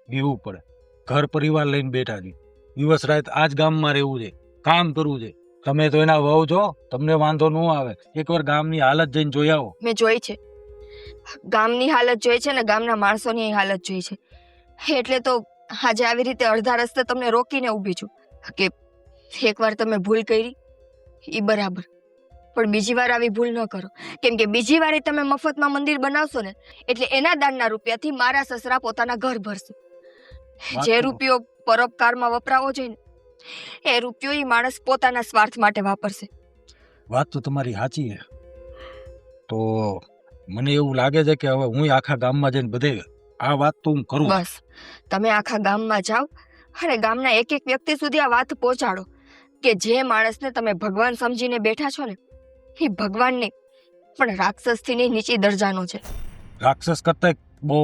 બીવું પડે. ઘર પરિવાર લઈને બેઠા છે, દિવસ રાત આ જ ગામમાં રહેવું છે, કામ કરવું છે. તમે તો એના વહુ છો, તમને વાંધો ન આવે. એકવાર ગામની હાલત જઈને જોઈ આવો. મેં જોઈ છે, ગામની હાલત જોઈ છે ને ગામના માણસોની હાલત જોઈ છે. એટલે તો આજે આવી રીતે અડધા રસ્તે તમને રોકીને ઊભી છું કે એકવાર તમે ભૂલ કરી એ બરાબર, પણ બીજી વાર આવી ભૂલ ન કરો. કેમ કે બીજી વારે તમે મફતમાં મંદિર બનાવશો ને એટલે એના દાનના રૂપિયાથી મારા સસરા પોતાના ઘર ભરશે. જે રૂપિયો પરોપકારમાં વપરાવો જોઈએ ને એ રૂપિયો એ માણસ પોતાના સ્વાર્થ માટે વાપરશે. વાત તો તમારી સાચી છે. તો મને એવું લાગે છે કે હવે હું આખા ગામમાં જઈને બધે આ વાત તો હું કરું. બસ તમે આખા ગામમાં જાઓ અને ગામના એક એક વ્યક્તિ સુધી આ વાત પહોંચાડો કે જે માણસને તમે ભગવાન સમજીને બેઠા છો ને એ ભગવાન નહીં પણ રાક્ષસથી નીચી દરજાનો છે. રાક્ષસ કરતા બહુ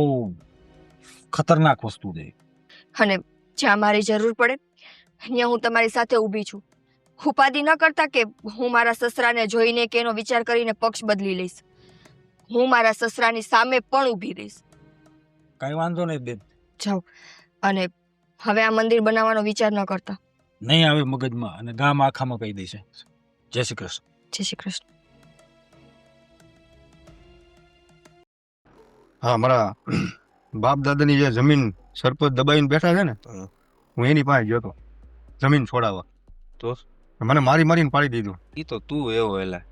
ખતરનાક વસ્તુ છે. અને જ્યાં મારી જરૂર પડે અહીંયા હું તમારી સાથે ઊભી છું. ઉપાધિ ન કરતા કે હું મારા સસરાને જોઈને કે એનો વિચાર કરીને પક્ષ બદલી લઈશ. હું મારા સસરાની સામે પણ ઊભી રહીશ. કઈ વાંધો નહીં બેન. જાઓ અને હવે આ મંદિર બનાવવાનો વિચાર ન કરતા. નહીં આવે મગજમાં અને ગામ આખામાં કહી દેશે. જય શ્રી કૃષ્ણ. જય શ્રી કૃષ્ણ. હા, મારા બાપ દાદાની જે જમીન સરપંચ દબાઈને બેઠા છે ને, હું એની પાસે ગયો હતો જમીન છોડાવવા. તો મને મારી મારીને પાડી દીધું. ઈ તો તું એવો એલા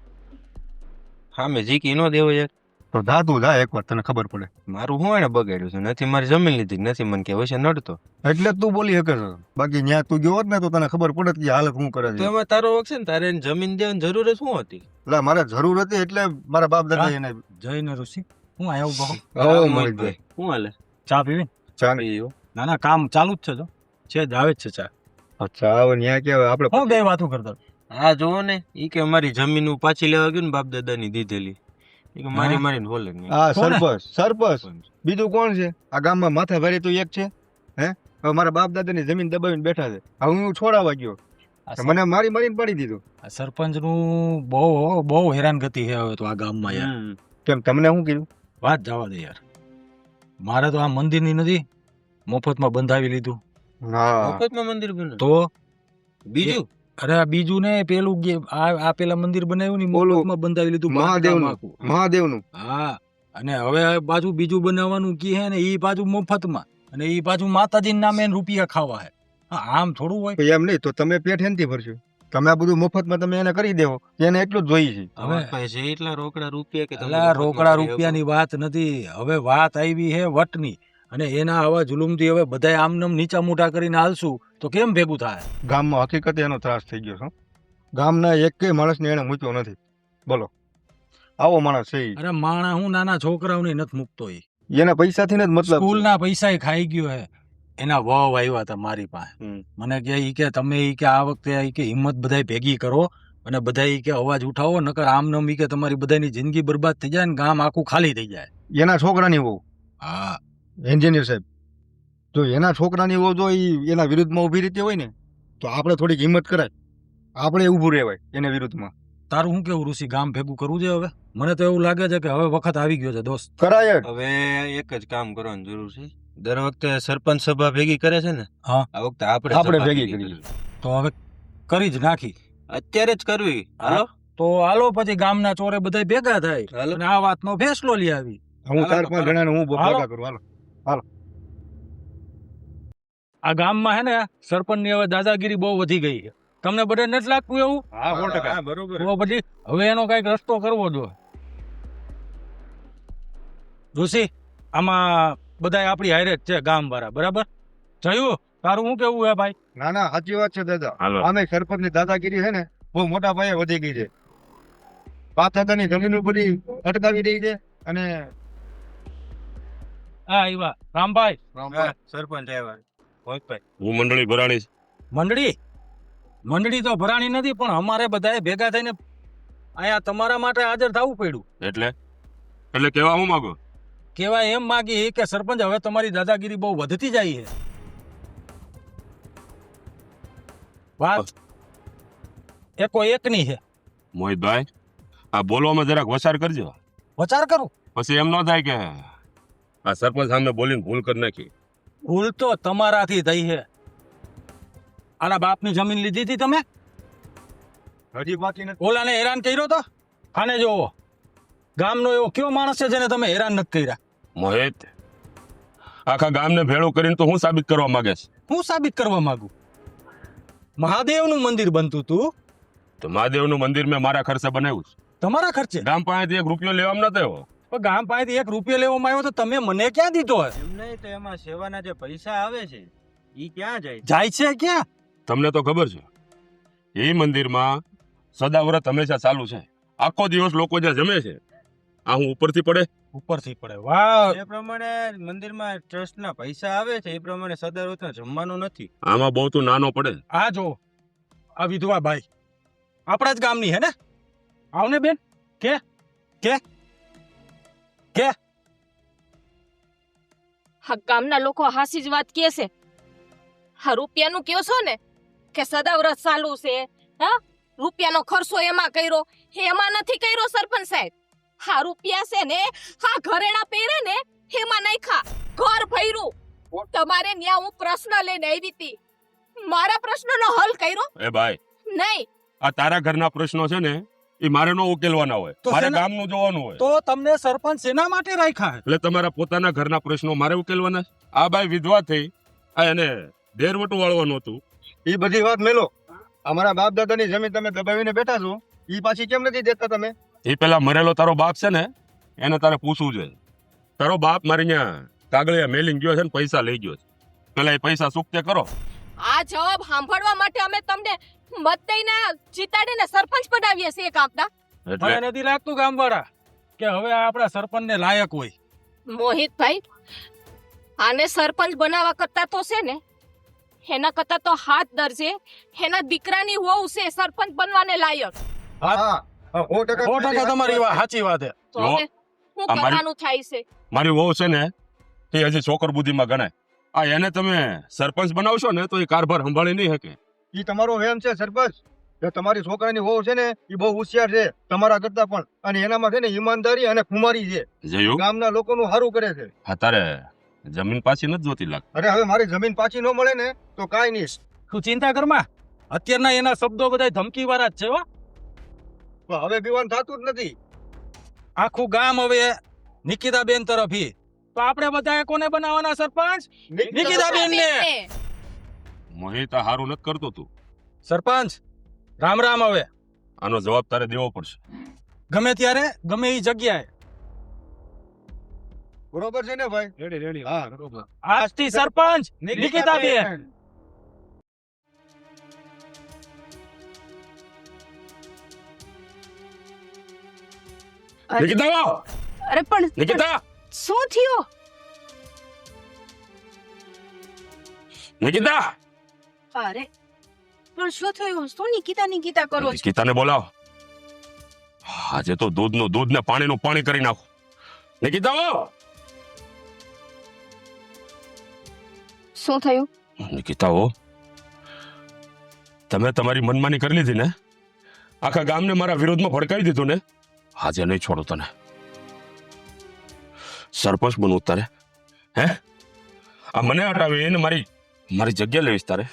સામે જીકી નો દેવો યાર. તો જા તું જા એકવાર, તને ખબર પડે. મારું હું એને બગાડ્યું છે? નથી મારી જમીન લીધી, નથી મને કે વૈસે નડતો. એટલે જ તું બોલી શકે છે. બાકી ન્યા તું ગયો હોત ને તો તને ખબર પડે કે હાલત શું કરે તો છે. એમાં તારો વખત છે ને, તારે એને જમીન દેવાની જરૂર જ શું હતી? એટલે મારે જરૂર હતી એટલે મારા બાપ દાદા એને જય ને ઋષિ. હું આવ્યો બહુ હા, મોહિતભાઈ. શું હાલે? ચા પીવી? ચા ને પીયો. ના ના કામ ચાલુ જ છે જો છે જ આવે જ છે ચા અચ્છા હવે ન્યા કે આપણે હું બે વાતો કરતો હા જોવો ને ઈ કે અમારી જમીન હું પાછી લેવા ગયો ને બાપ દાદાની દીધેલી ઈ કે મારી હા? મારીને બોલે નહીં. હા કોને? સરપંચ બીજું કોણ છે આ ગામમાં માથા ભારે તો એક છે હે હવે મારા બાપ દાદાની જમીન દબાવીને બેઠા છે હવે હું છોડાવવા ગયો તો મને મારી મારીને પાડી દીધું સરપંચ નું બહુ હેરાનગતિ છે હવે તો આ ગામમાં યાર હમ. કેમ તમને શું કીધું વાત જવા દે યાર મારે તો આ મંદિરની નથી મફતમાં બંધાવી લીધું હા મફતમાં મંદિર બને તો બીજું અરે આ બીજું ને પેલું આ પેલા મંદિર બનાવ્યું ને ઓલું મફતમાં બંધાવી લીધું મહાદેવનું. બાંધકામ આખું. મહાદેવનું હા અને હવે પાછું બીજું બનાવવાનું કી હે ને ઈ પાછું મફતમાં અને ઈ પાછું માતાજીના નામે એને રૂપિયા ખાવા હે હા, આમ થોડું હોય તો એમ નહીં તો તમે પેટ હેનથી ભરશો તમે આ બધું મફતમાં તમે એને કરી દેવો એને એટલું જ જોઈએ છે હવે તમારી પાસે છે એટલા રોકડા રૂપિયા કે તમે અલા મફતમાં રોકડા કરી રૂપિયાની વાત નથી હવે વાત આવી હે વટની અને એના આવા જુલુમથી હવે બધાય આમનામ નીચા મોટા કરીને હાલશું તો કેમ ભેગું થાય ગામમાં હકીકતે એનો ત્રાસ થઈ ગયો છે હો. ગામના એકેય માણસને એને મૂક્યો નથી બોલો આવો માણસ છે ઈ. અરે માણા હું નાના છોકરાઓને નથી મૂકતો ઈ એના પૈસાથી જ મતલબ છે. સ્કૂલના પૈસા ખાઈ ગયો હે એના વહુ આવ્યા હતા મારી પાસે હમ. મને કે ઈ કે તમે ઈ કે આ વખતે ઈ કે હિંમત બધાય ભેગી કરો અને બધાય ઈ કે અવાજ ઉઠાવો નકર આમ નમ ઈ કે તમારી બધાની જિંદગી બરબાદ થઈ જાય ને ગામ આખું ખાલી થઈ જાય એના છોકરાની વહુ હા એન્જિનિયર સાહેબ જો એના છોકરાની વહુ જો ઈ એના વિરુદ્ધમાં ઊભી રીતે હોય ને તો આપણે થોડીક હિંમત કરાય આપણે ઊભું રહેવાય એના વિરુદ્ધમાં તારું શું કેવું ઋષિ ગામ ભેગું કરવું છે હવે મને તો એવું લાગે છે કે હવે વખત આવી ગયો છે દોસ્ત કરાય જ. હવે એક જ કામ કરવાની જરૂર છે દર વખતે સરપંચ સભા ભેગી કરે છે ને હા. આ વખતે આપણે આપણે સભા ભેગી ભેગી કરીએ. તો હવે કરી જ નાખી અત્યારે જ કરવી હાલો તો હાલો પછી ગામના ચોરે બધાય ભેગા થાય હાલો. અને આ વાતનો ફેસલો લઈ આવી હું 4-5 જણાને હું હાલો. ભેગા કરું હાલો આ ગામમાં હે ને સરપંચની હવે દાદાગીરી બહુ વધી ગઈ છે તમને બધે નથી લાગતું એવું હા 100%. હા બરોબર તો પછી હવે એનો કઈક રસ્તો કરવો જોઈએ ઋષિ આમાં બધાય આપણી હારે જ છે ગામ વાળા બરાબર જયું તારું શું કેવું હે ભાઈ ના ના સાચી વાત છે દાદા હાલો આમે સરપંચની દાદાગીરી છે ને બહુ મોટા પાયે વધી ગઈ છે પાછ દાદાની જમીન બધી અટકાવી રહી છે અને હા આવ્યા રામભાઈ હા, સરપંચ આવ્યા મોહિતભાઈ હું મંડળી ભરાણી મંડળી તો ભરાણી નથી પણ અમારે બધાએ ભેગા થઈને અહીંયા તમારા માટે હાજર થવું પડ્યું એટલે કેવા હું માંગુ કેવાય એમ માગી કે સરપંચ હવે તમારી દાદાગીરી બહુ વધતી જાય છે વાત એકો એકની છે મોહિતભાઈ આ બોલવામાં જરાક વસાર કરજો વિચાર કરું પછી એમ ન થાય કે આ સરપંચ સામે બોલીને ભૂલ કરી નાખી ભૂલ તો તમારાથી થઈ છે આના બાપની જમીન લીધી હતી તમે હજી બાકી નથી ઓલાને હેરાન કર્યો તો આને જોવો ગામનો એવો કયો માણસ છે જેને તમે હેરાન નથી કર્યા મોહિત આખા ગામને ભેળું કરીને તો હું સાબિત કરવા માંગે છે હું સાબિત કરવા માંગુ મહાદેવનું મંદિર બનતું તું તો મહાદેવનું મંદિર મેં મારા ખર્ચે બનાવ્યું છે. તમારા ખર્ચે ગામ પાસેથી 1 રૂપિયો લેવામાં નતો આવ્યો પણ ગામ પાસેથી 1 રૂપિયો લેવામાં આવ્યો તો તમે મને ક્યાં દીધો હે એમ નહીં તો એમાં સેવાના જે પૈસા આવે છે ઈ ક્યાં જાય જાય છે ક્યાં તમને તો ખબર છે એ મંદિરમાં સદાવ્રત હંમેશા ચાલુ છે આખો દિવસ લોકો જ્યાં જમે છે આ હું ઉપરથી પડે ઉપરથી પડે વાહ એ પ્રમાણે મંદિરમાં ટ્રસ્ટના પૈસા આવે છે એ પ્રમાણે સદાવ્રતના જમવાનું નથી આમાં બહુ તું નાનો પડે આ જો આ વિધવા ભાઈ આપણા જ ગામની હે ને આવને બેન કે હા ગામના લોકો હાસી જ વાત કહે છે હા રૂપિયાનું કયો છો ને કે સદાવ્રત ચાલુ છે હા રૂપિયાનો ખર્ચો એમાં કર્યો એમાં નથી કર્યો સરપંચ સાહેબ હા રૂપિયા છે ને હા ઘરેણા પહેરે ને એમાં નાખ્યા ઘર ભર્યું તમારે ન્યા હું પ્રશ્ન લઈને આવી હતી મારા પ્રશ્નનો હલ કર્યો એ ભાઈ નહીં આ તારા ઘરના પ્રશ્નો છે ને એ મારે નો ઉકેલવાના હોય તો મારે શેના- ગામનું જોવાનું હોય તો તમને સરપંચ શેના માટે રાખ્યા હે એટલે તમારા પોતાના ઘરના પ્રશ્નો મારે ઉકેલવાના છે? આ ભાઈ વિધવા થઈ આ એને દેરવટું વાળવાનું હતું એ બધી વાત મેલો અમારા બાપ દાદાની જમીન તમે દબાવીને બેઠા છો ઈ પાછી કેમ નથી દેતા તમે એ પેલા મરેલો તારો બાપ છે ને એને તારે પૂછવું જોઈએ તારો બાપ મારી ત્યાં કાગળિયા મેલીને ગયો છે ને પૈસા લઈ ગયો છે પેલા એ પૈસા ચૂકતે કરો આ જવાબ સાંભળવા માટે અમે તમને મત દઈને જીતાડીને સરપંચ બનાવીએ છીએ કાપતા એટલે મને નથી લાગતું ગામવાળા કે હવે આ આપણા સરપંચને લાયક હોય મોહિતભાઈ આને સરપંચ બનાવવા કરતા તો છે ને એના કરતા તો હાથ દરજે એના દીકરાની વહુ છે સરપંચ બનવાને લાયક. હા હા, 100% 100% તમારી વાત સાચી વાત છે. તો જો, હવે શું અમારી- કરવાનું થાય છે? મારી વહુ છે ને એ હજી છોકર બુદ્ધિમાં ગણાય. આ એને તમે સરપંચ બનાવશો ને તો એ કારભાર સંભાળી નહીં શકે. ઈ તમારો વેમ છે સરપંચ. જે તમારી છોકરાની વહુ છે ને ઈ બહુ હોશિયાર છે તમારા કરતા પણ, અને એનામાં છે ને ઈમાનદારી અને ખુમારી છે. જયું ગામના લોકોનું સારું કરે છે. અત્યારે જમીન પાછી નથી જોતી લાગ. અરે હવે મારી જમીન પાછી ન મળે ને તો કાંઈ નહીં. તું ચિંતા કરમાં. અત્યારના એના શબ્દો બધા ધમકી વાળા જ છે હો. પણ હવે પીવાનું થતું જ નથી. આખું ગામ હવે નિકિતાબેન તરફ ઈ. તો આપણે બધાએ કોને બનાવવાના સરપંચ? નિકિતાબેન ને. મોહિત આ હારું નથી કરતો તું. સરપંચ રામ રામ. હવે આનો જવાબ તારે દેવો પડશે. ગમે ત્યારે ગમે એ જગ્યાએ બરોબર છે ને ભાઈ? રેડી હા. બરોબર. આજથી સરપંચ નિકિતાબેન. નિકિતા, અરે પણ નિકિતા, શું થયું? નિકિતા. અરે પણ શું થયું? શું નિકિતા નિકિતા કરો છો? નિકિતાને બોલાવો. આજે તો દૂધનું દૂધ ને પાણીનું પાણી કરી નાખો. નિકિતા, શું થયું? નિકિતાઓ, તમે તમારી મનમાની કરી લીધી ને, આખા ગામને મારા વિરોધમાં ભડકાવી દીધું ને, આજે નહીં છોડો તને. સરપંચ બનવું તારે? હે? આ મને હટાવી એને મારી મારી જગ્યા લેવીશ તારે?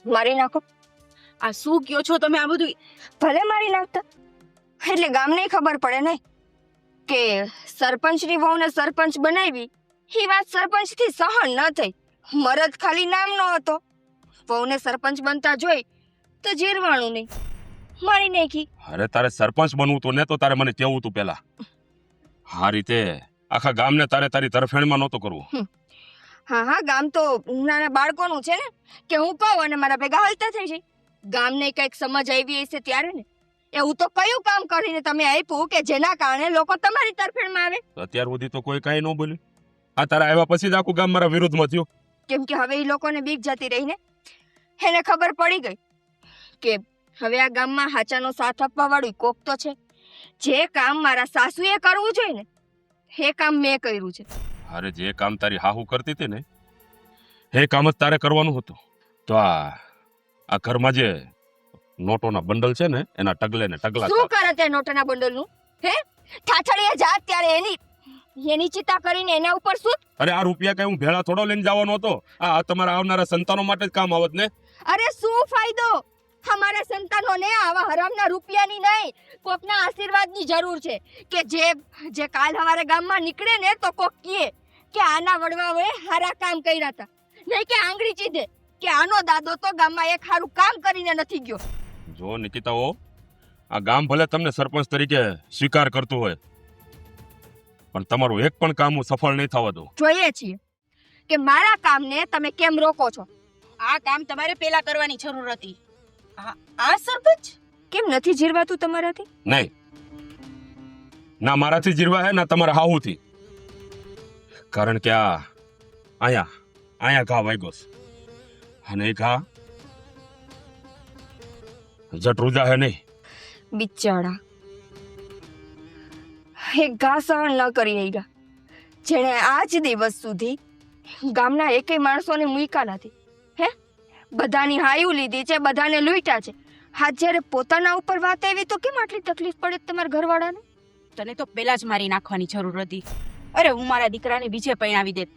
મારી નાખો. આ શું કયો છો તમે આ બધું? ભલે મારી નાખતા, એટલે ગામને ખબર પડે ને કે સરપંચની વહુને સરપંચ બનાવી. એ વાત સરપંચથી સહન ન થઈ. મરદ ખાલી નામનો હતો. વહુને સરપંચ બનતા જોઈ તો જીરવાણું નહીં, મારી નાખી. અરે તારે સરપંચ બનવું તું ને તો તારે મને કેવું તું પેલા. આ રીતે આખા ગામને તારે તારી તરફેણમાં નહોતું કરવું. હા હા, ગામ તો નાના બાળકોનું છે ને કે હું કહું અને મારા ભેગા હલતા થઈ જાય. ગામને કંઈક સમજ આવી હશે ત્યારે ને. એવું તો કયું કામ કરીને તમે આપ્યું કે જેના કારણે લોકો તમારી તરફેણમાં આવે? અત્યાર સુધી તો કોઈ કાંઈ ન બોલ્યું. આ તારા આવ્યા પછી જ આખું ગામ મારા વિરોધમાં થયું. કેમ કે હવે એ લોકોને બીક જતી રહીને એને ખબર પડી ગઈ કે હવે આ ગામમાં હાચાનો સાથ આપવા વાળું કોક તો છે. જે કામ મારા સાસુએ કરવું જોઈએ ને એ કામ મેં કર્યું છે. અરે જે કામ તારી હાહુ કરતી હતી ને એ કામ જ તારે કરવાનું હતું. તો આ ઘરમાં જે નોટોના બંડલ છે ને એના ટગલે ને ટગલા શું કરે તે નોટના બંડલનું? હે, ઠાઠડીએ જાત ત્યારે એની ચિંતા કરીને એના ઉપર શું? અરે આ રૂપિયા કઈ હું ભેળા થોડો લઈને જવાનો હતો. આ તમારા આવનારા સંતાનો માટે જ કામ આવત ને. અરે શું ફાયદો? અમારા સંતાનોને આવા હરામના રૂપિયાની નહીં, કોકના આશીર્વાદની જરૂર છે કે જે કાલ હવારે ગામમાં નીકળે ને તો કોક કહે કે આના વડવાઓએ હારા કામ કર્યા હતા, નહીં કે આંગળી ચીધે કે આનો દાદો તો ગામમાં એક હારું કામ કરીને નથી ગયો. જો નિકિતાઓ, આ ગામ ભલે તમને સરપંચ તરીકે સ્વીકાર કરતું હોય પણ તમારું એક પણ કામ હું સફળ નહીં થવા દઉં. જોઈએ છીએ કે મારા કામને તમે કેમ રોકો છો. આ કામ તમારે પેલા કરવાની જરૂર હતી. આ સરપંચ કેમ નથી જીરવાતું તમારાથી? નહીં, ના મારાથી જીરવા હે ના તમારા હાહુથી. કારણ કે અહીંયા ઘા વાગ્યો છે અને એ ઘા જટ રૂજા હે નહીં. બિચારા એક ઘા સહન ન કરી રહ્યા, જેણે આજ દિવસ સુધી ગામના એકેય માણસોને મૂક્યા નથી. હે, બધાની હાયું લીધી છે, બધાને લૂંટ્યા છે. હાથ જ્યારે પોતાના ઉપર વાત આવી તો કેમ આટલી તકલીફ પડે તમારા ઘરવાળાને? તને તો પેલા જ મારી નાખવાની જરૂર હતી. અરે હું મારા દીકરાને બીજે પરણાવી દેત.